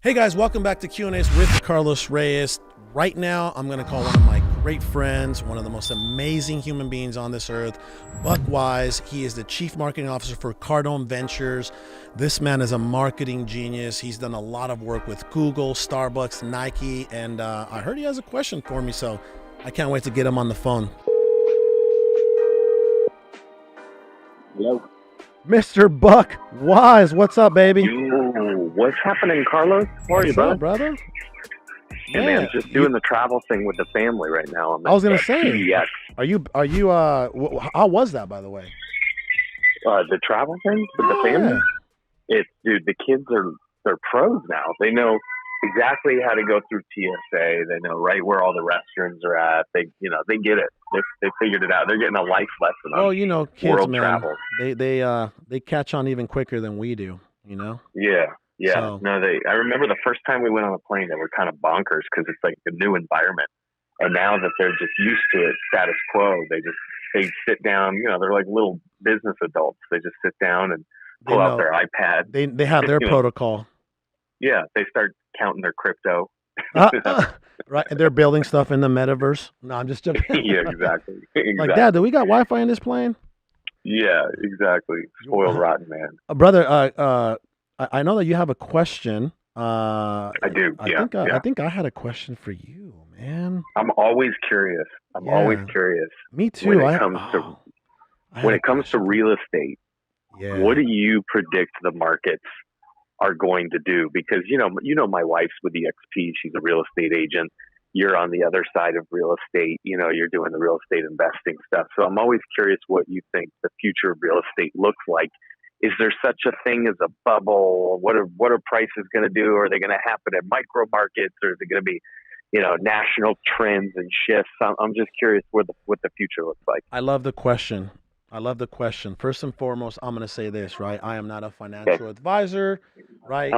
Hey guys, welcome back to Q&A's with Carlos Reyes. Right now, I'm going to call one of my great friends, one of the most amazing human beings on this earth, Buck Wise. He is the Chief Marketing Officer for Cardone Ventures. This man is a marketing genius. He's done a lot of work with Google, Starbucks, Nike, and I heard he has a question for me, so I can't wait to get him on the phone. Hello. Mr. Buck Wise, what's up, baby? Yo, what's happening, Carlos? How are you, brother? Hey, man, just doing the travel thing with the family right now. I was gonna say, PDX. are you? How was that, by the way? The travel thing with the family? Dude, the kids they're pros now. They know exactly how to go through TSA. They know right where all the restrooms are at. They get it. They figured it out. They're getting a life lesson on kids, world man, travel. They catch on even quicker than we do. Yeah. So, No, I remember the first time we went on a plane, they were kind of bonkers because it's like a new environment. And now that they're just used to it, status quo, they sit down, they're like little business adults. They just sit down and pull out their iPad. They have their protocol. Yeah, they start counting their crypto. Right, and they're building stuff in the metaverse. No, I'm just joking. Yeah, exactly. Like, Dad, do we got Wi-Fi in this plane? Yeah, exactly. Spoiled rotten, man. Brother, I know that you have a question. I do. I think I had a question for you, man. I'm always curious. Always curious. Me too. When it comes to real estate, what do you predict the markets are going to do? Because my wife's with EXP. She's a real estate agent. You're on the other side of real estate. You're doing the real estate investing stuff. So I'm always curious what you think the future of real estate looks like. Is there such a thing as a bubble? What are prices going to do? Are they going to happen in micro markets, or is it going to be, national trends and shifts? I'm just curious what the future looks like. I love the question. First and foremost, I'm going to say this, right? I am not a financial advisor, right?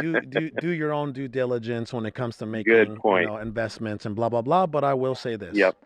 Do your own due diligence when it comes to making investments and blah blah blah. But I will say this. Yep.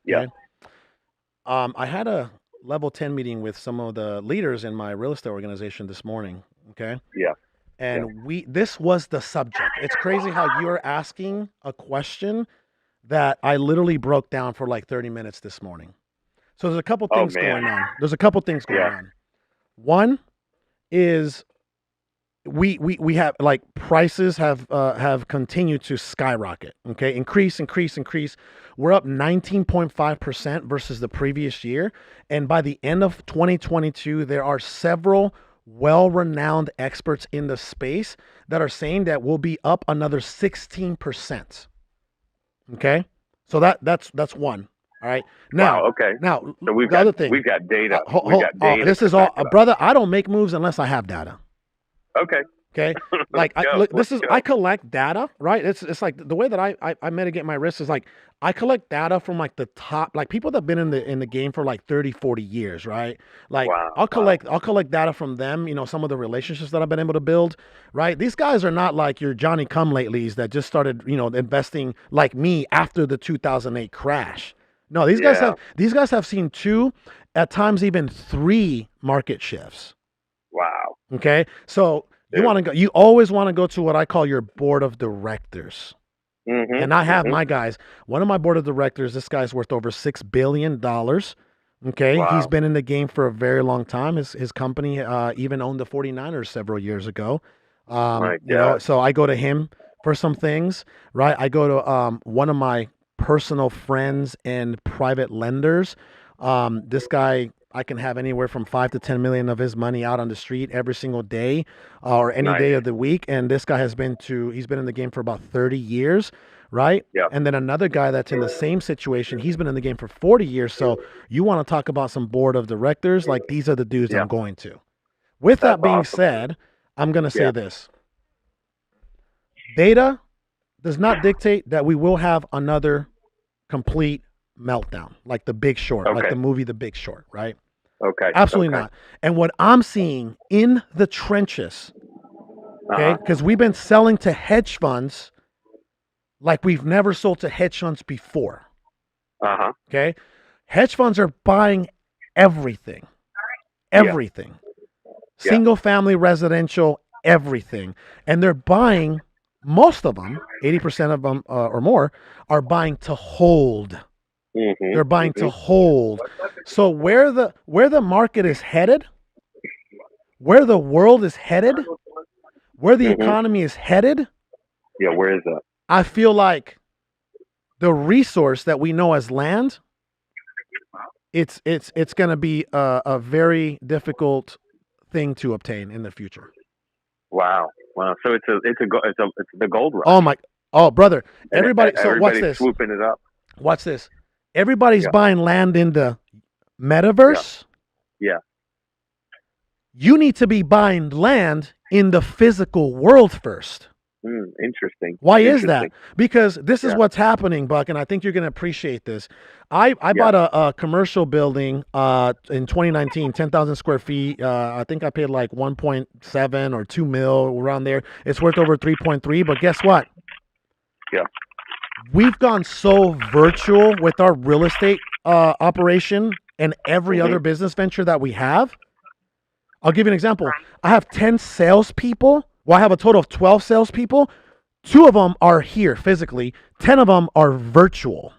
Okay? I had a level 10 meeting with some of the leaders in my real estate organization this morning. Okay. Yeah. And this was the subject. It's crazy how you're asking a question that I literally broke down for like 30 minutes this morning. So there's a couple things going on. One is we have like prices have continued to skyrocket. Okay, increase. We're up 19.5% versus the previous year, and by the end of 2022, there are several well-renowned experts in the space that are saying that we'll be up another 16%. Okay, so that's one. All right. Now, Now, so we've got data. We've got data. This is all, brother. I don't make moves unless I have data. Okay. Like I collect data, right? It's like the way that I mitigate my risk is like I collect data from like the top, like people that've been in the game for like 30, 40 years, right? Like I'll collect data from them, some of the relationships that I've been able to build, right? These guys are not like your Johnny come latelys that just started, investing like me after the 2008 crash. No, these guys have seen 2, at times even 3 market shifts. Wow. Okay. So you always want to go to what I call your board of directors. Mm-hmm. And I have my guys. One of my board of directors, this guy's worth over $6 billion. Okay. Wow. He's been in the game for a very long time. His company even owned the 49ers several years ago. So I go to him for some things, right? I go to one of my personal friends and private lenders. This guy, I can have anywhere from 5 to 10 million of his money out on the street every single day or any day of the week. And this guy he's been in the game for about 30 years, right? Yeah. And then another guy that's in the same situation, he's been in the game for 40 years. So you want to talk about some board of directors, like these are the dudes I'm going to. With that being said, I'm going to say this. Data does not dictate that we will have another complete meltdown, like The Big Short, like the movie The Big Short, right? Okay. Absolutely not. And what I'm seeing in the trenches, because we've been selling to hedge funds like we've never sold to hedge funds before. Okay. Hedge funds are buying everything. Single family residential, everything. And they're buying, most of them, 80% of them or more, are buying to hold. They're buying to hold. So where the market is headed, where the world is headed, where the economy is headed. Yeah, where is that? I feel like the resource that we know as land, it's going to be a very difficult thing to obtain in the future. Wow. So it's the gold rush. Brother, everybody. So watch this. Swooping it up. Watch this. Everybody's buying land in the metaverse. Yeah. You need to be buying land in the physical world first. Interesting. Why is that? Because this is what's happening, Buck, and I think you're going to appreciate this. I bought a commercial building in 2019, 10,000 square feet. I think I paid like 1.7 or 2 mil around there. It's worth over 3.3, but guess what? Yeah. We've gone so virtual with our real estate operation and every other business venture that we have. I'll give you an example. I have 10 salespeople. Well, I have a total of 12 salespeople. 2 of them are here physically. 10 of them are virtual.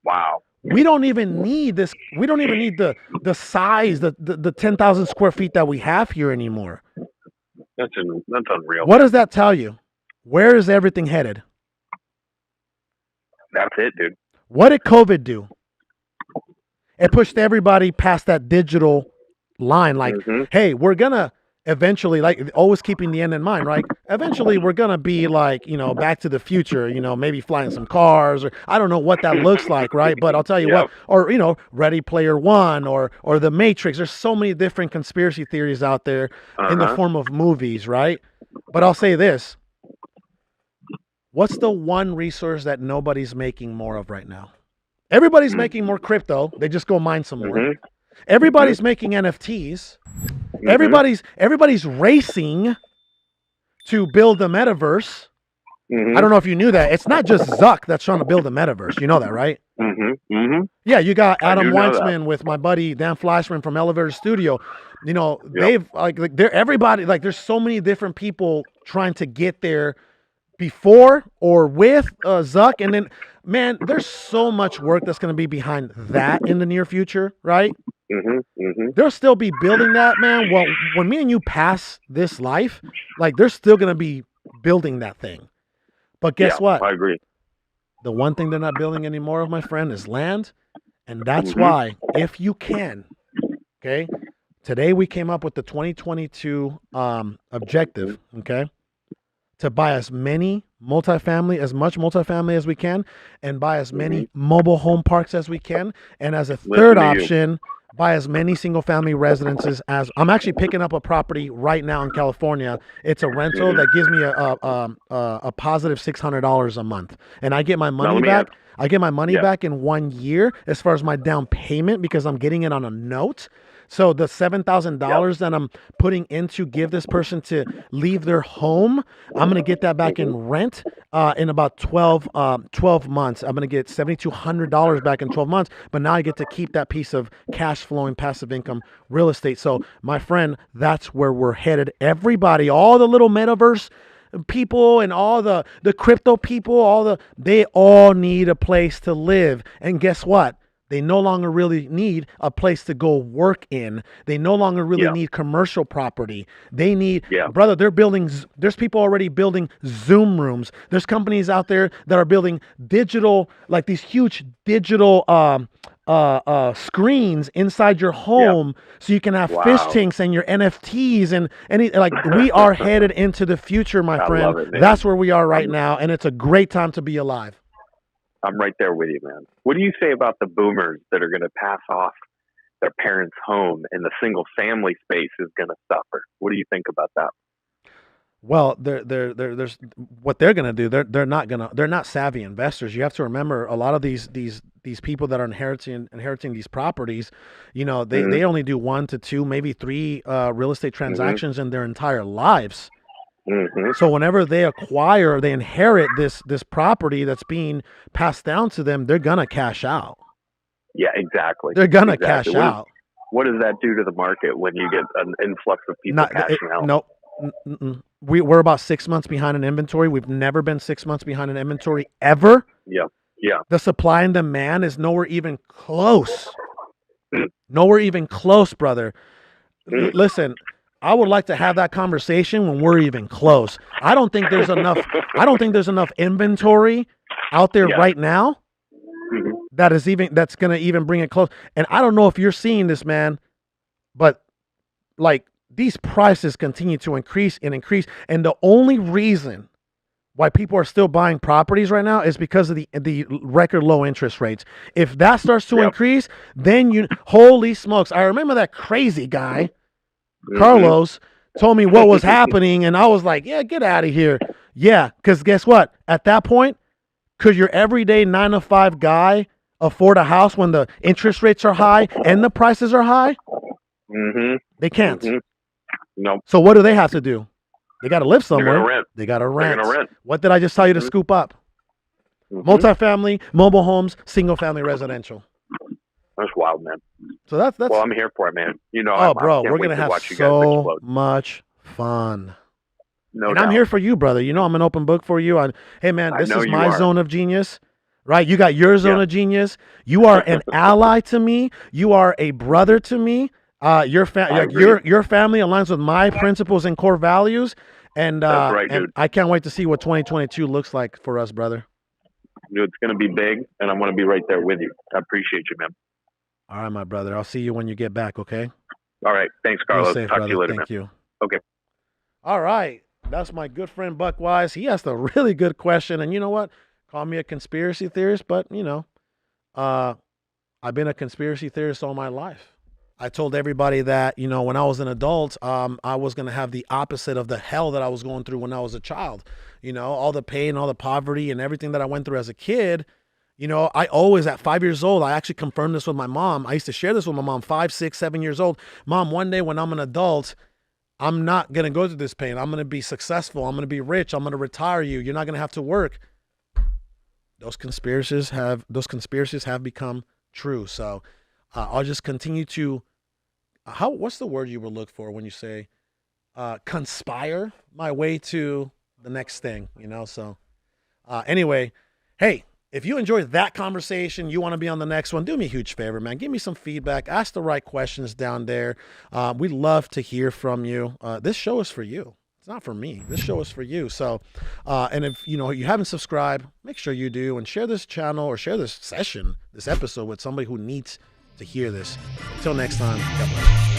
Wow. We don't even need this. We don't even need the size, the 10,000 square feet that we have here anymore. That's unreal. What does that tell you? Where is everything headed? That's it, dude. What did COVID do? It pushed everybody past that digital line. Like, hey, we're going to eventually, like, always keeping the end in mind, right? Eventually, we're going to be like, Back to the Future, maybe flying some cars, or I don't know what that looks like, right? But I'll tell you what, or, Ready Player One or The Matrix. There's so many different conspiracy theories out there in the form of movies, right? But I'll say this. What's the one resource that nobody's making more of right now? Everybody's making more crypto. They just go mine some more. Everybody's making NFTs. Everybody's racing to build the metaverse. I don't know if you knew that. It's not just Zuck that's trying to build a metaverse. You know that, right? Yeah, you got Adam Weitzman with my buddy Dan Flashman from Elevator Studio. They've they're everybody, there's so many different people trying to get there before or with Zuck. And then, man, there's so much work that's going to be behind that in the near future, right? They'll still be building that, man. Well, when me and you pass this life, they're still going to be building that thing. But guess what? I agree. The one thing they're not building anymore, my friend, is land. And that's why, if you can, okay, today we came up with the 2022 objective, okay, to buy as much multifamily as we can, and buy as many mobile home parks as we can. And as a third option, buy as many single family residences as I'm actually picking up a property right now in California. It's a rental that gives me a positive $600 a month. And I get my money back. I get my money back in 1 year as far as my down payment, because I'm getting it on a note. So the $7,000 that I'm putting in to give this person to leave their home, I'm going to get that back in rent in about 12 months. I'm going to get $7,200 back in 12 months. But now I get to keep that piece of cash flowing passive income real estate. So my friend, that's where we're headed. Everybody, all the little metaverse people and all the crypto people, they all need a place to live. And guess what? They no longer really need a place to go work in. They no longer really need commercial property. They need, brother, there's people already building Zoom rooms. There's companies out there that are building digital, these huge digital screens inside your home so you can have fish tanks and your NFTs and we are headed into the future, my friend. Love it, man. That's where we are right now, and it's a great time to be alive. I'm right there with you, man. What do you say about the boomers that are going to pass off their parents' home and the single family space is going to suffer? What do you think about that? Well, there's what they're going to do. They're not savvy investors. You have to remember, a lot of these people that are inheriting these properties, they only do 1 to 2, maybe 3 real estate transactions in their entire lives. So whenever they inherit this property that's being passed down to them, they're gonna cash out. Yeah, exactly. They're gonna cash out. What does that do to the market when you get an influx of people cashing out? We're about 6 months behind in inventory. We've never been 6 months behind in inventory ever. Yeah. Yeah. The supply and demand is nowhere even close. Nowhere even close, brother. Listen, I would like to have that conversation when we're even close. I don't think there's enough inventory out there right now that's going to even bring it close. And I don't know if you're seeing this, man, but like these prices continue to increase and increase. And the only reason why people are still buying properties right now is because of the record low interest rates. If that starts to increase, then holy smokes. I remember that crazy guy, Carlos, told me what was happening, and I was like, yeah, get out of here. Yeah, because guess what? At that point, could your everyday 9-to-5 guy afford a house when the interest rates are high and the prices are high? They can't. Nope. So what do they have to do? They got to live somewhere. They got to rent. What did I just tell you to scoop up? Multifamily, mobile homes, single family residential. That's wild, man. So that's well, I'm here for it, man. Bro, we're gonna have so much fun. No doubt. I'm here for you, brother. I'm an open book for you. Hey, man, this is my zone of genius, right? You got your zone of genius. You are an ally to me. You are a brother to me. Your family aligns with my principles and core values, and that's right, and dude. I can't wait to see what 2022 looks like for us, brother. Dude, it's gonna be big, and I'm gonna be right there with you. I appreciate you, man. All right, my brother. I'll see you when you get back. Okay. All right. Thanks, Carlos. Safe, Talk brother. to you later, Thank man. you. Okay. All right. That's my good friend Buck Wise. He asked a really good question, and you know what? Call me a conspiracy theorist, but I've been a conspiracy theorist all my life. I told everybody that, when I was an adult, I was going to have the opposite of the hell that I was going through when I was a child. All the pain, all the poverty, and everything that I went through as a kid. I always, at 5 years old, I actually confirmed this with my mom. I used to share this with my mom, 5, 6, 7 years old. Mom, one day when I'm an adult, I'm not going to go through this pain. I'm going to be successful. I'm going to be rich. I'm going to retire you. You're not going to have to work. Those conspiracies have become true. So I'll just continue to, what's the word you would look for when you say conspire my way to the next thing, So anyway, hey, if you enjoyed that conversation, you want to be on the next one, do me a huge favor, man. Give me some feedback. Ask the right questions down there. We'd love to hear from you. This show is for you. It's not for me. This show is for you. So, and if you haven't subscribed, make sure you do, and share this channel or share this episode with somebody who needs to hear this. Until next time, God bless.